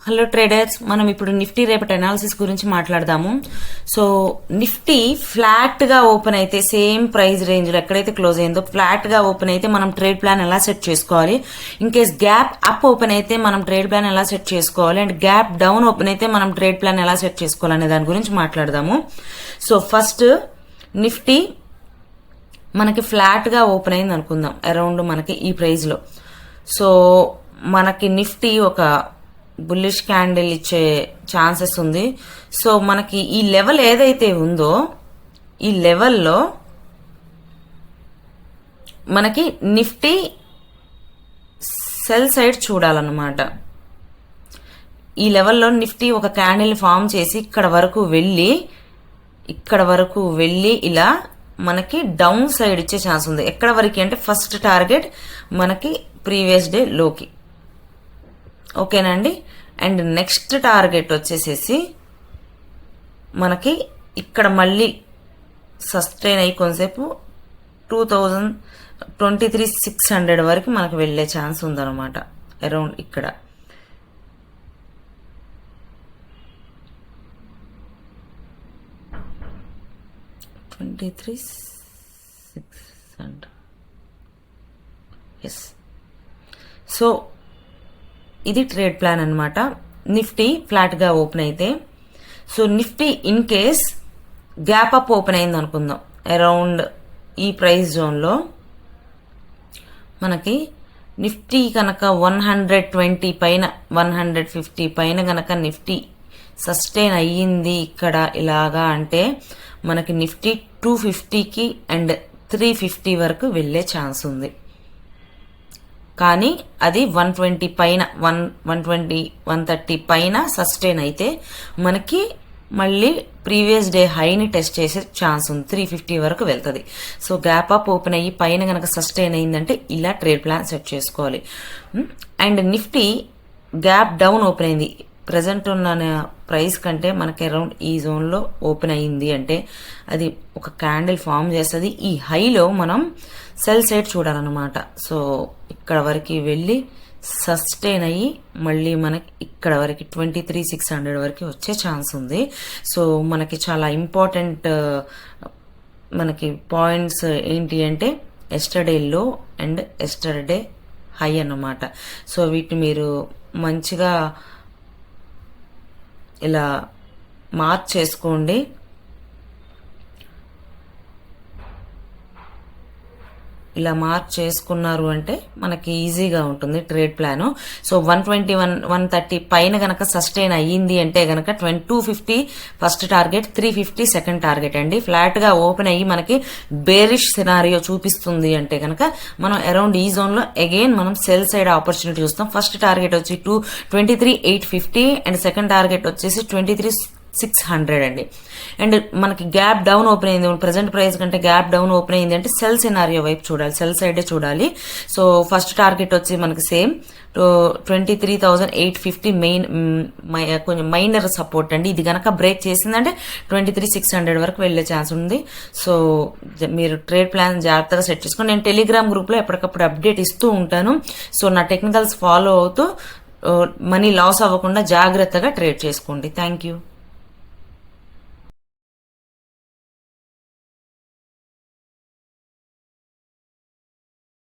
Hello traders, మనం ఇప్పుడు Nifty రేపటి అనాలిసిస్ గురించి మాట్లాడదాము. సో నిఫ్టీ ఫ్లాట్ గా ఓపెన్ అయితే సేమ్ ప్రైస్ రేంజ్ లో ఎక్కడైతే క్లోజ్ అయిందో ఫ్లాట్ గా ఓపెన్ అయితే మనం ట్రేడ్ ప్లాన్ ఎలా సెట్ చేసుకోవాలి, in case gap up open అయితే మనం ట్రేడ్ ప్లాన్ ఎలా సెట్ చేసుకోవాలి, అండ్ గ్యాప్ డౌన్ ఓపెన్ అయితే మనం ట్రేడ్ ప్లాన్ ఎలా సెట్ చేసుకోవాలి అనే దాని గురించి మాట్లాడదాము. సో ఫస్ట్ నిఫ్టీ మనకి ఫ్లాట్ గా ఓపెన్ అయింది అనుకుందాం, అరౌండ్ మనకి ఈ ప్రైస్ లో. సో మనకి నిఫ్టీ ఒక బుల్లిష్ క్యాండిల్ ఇచ్చే ఛాన్సెస్ ఉంది. సో మనకి ఈ లెవెల్ ఏదైతే ఉందో ఈ లెవెల్లో మనకి నిఫ్టీ సెల్ సైడ్ చూడాలన్నమాట. ఈ లెవెల్లో నిఫ్టీ ఒక క్యాండిల్ ఫామ్ చేసి ఇక్కడ వరకు వెళ్ళి ఇలా మనకి డౌన్ సైడ్ ఇచ్చే ఛాన్స్ ఉంది. ఎక్కడ వరకు అంటే ఫస్ట్ టార్గెట్ మనకి ప్రీవియస్ డే లోకి, ఓకేనండి. అండ్ నెక్స్ట్ టార్గెట్ వచ్చేసేసి మనకి ఇక్కడ మళ్ళీ సస్టైన్ అయ్యి కొంతసేపు 23,600 వరకు మనకు వెళ్ళే ఛాన్స్ ఉందన్నమాట. అరౌండ్ ఇక్కడ ఎస్. సో ఇది ట్రేడ్ ప్లాన్ అన్నమాట. నిఫ్టీ ఫ్లాట్ గా ఓపెన్ అయితే, so Nifty in case gap up open అయింది అనుకుందాం అరౌండ్ ఈ ప్రైస్ జోన్ లో, మనకి నిఫ్టీ కనుక 120 పైన 150 పైన కనుక నిఫ్టీ సస్టైన్ అయ్యింది ఇక్కడ ఇలాగా అంటే మనకి నిఫ్టీ 250కి అండ్ 350 వరకు వెళ్ళే ఛాన్స్ ఉంది. కానీ అది 120 పైన 120 130 పైన సస్టైన్ అయితే మనకి మళ్ళీ ప్రీవియస్ డే హైని టెస్ట్ చేసే ఛాన్స్ ఉంది, 350 వరకు వెళ్తుంది. సో గ్యాప్ అప్ ఓపెన్ అయ్యి పైన కనుక సస్టైన్ అయిందంటే ఇలా ట్రేడ్ ప్లాన్ సెట్ చేసుకోవాలి. And Nifty gap down open అయింది, ప్రజెంట్ ఉన్న ప్రైస్ కంటే మనకి అరౌండ్ ఈ జోన్లో ఓపెన్ అయ్యింది అంటే అది ఒక క్యాండిల్ ఫామ్ చేస్తుంది. ఈ హైలో మనం సెల్ సైడ్ చూడాలన్నమాట. సో ఇక్కడ వరకు వెళ్ళి సస్టైన్ అయ్యి మళ్ళీ మనకి ఇక్కడ వరకు 23,600 వరకు వచ్చే ఛాన్స్ ఉంది. సో మనకి చాలా ఇంపార్టెంట్ మనకి పాయింట్స్ ఏంటి అంటే ఎస్టర్డే లో అండ్ ఎస్టర్డే హై అన్నమాట. సో వీటిని మీరు మంచిగా ఇలా మార్క్ చేసుకోండి. ఇలా మార్క్ చేసుకున్నారు అంటే మనకి ఈజీగా ఉంటుంది ట్రేడ్ ప్లాన్. సో 121 130 పైన గనక సస్టైన్ అయ్యింది అంటే గనక 250 ఫస్ట్ టార్గెట్, 350 సెకండ్ టార్గెట్ అండి. ఫ్లాట్ గా ఓపెన్ అయ్యి మనకి బేరిష్ సినారియో చూపిస్తుంది అంటే గనక మనం అరౌండ్ ఈ జోన్ లో అగైన్ మనం సెల్ సైడ్ ఆపర్చునిటీ చూస్తాం. ఫస్ట్ టార్గెట్ వచ్చి 23,850 అండ్ సెకండ్ టార్గెట్ వచ్చేసి 23,600 అండి. అండ్ మనకి గ్యాప్ డౌన్ ఓపెన్ అయింది, ప్రెసెంట్ ప్రైస్ కంటే గ్యాప్ డౌన్ ఓపెన్ అయింది అంటే సెల్ సినారియో వైపు చూడాలి, సెల్ సైడే చూడాలి. సో ఫస్ట్ టార్గెట్ వచ్చి మనకి సేమ్ 23,850 మెయిన్ కొంచెం మైనర్ సపోర్ట్ అండి. ఇది గనక బ్రేక్ చేసిందంటే 23,600 వరకు వెళ్లే ఛాన్స్ ఉంది. సో మీరు ట్రేడ్ ప్లాన్ జాగ్రత్తగా సెట్ చేసుకోండి. నేను టెలిగ్రామ్ గ్రూప్ లో ఎప్పటికప్పుడు అప్డేట్ ఇస్తూ ఉంటాను. సో నా టెక్నికల్స్ ఫాలో అవుతూ మనీ లాస్ అవ్వకుండా జాగ్రత్తగా ట్రేడ్ చేసుకోండి. Thank you.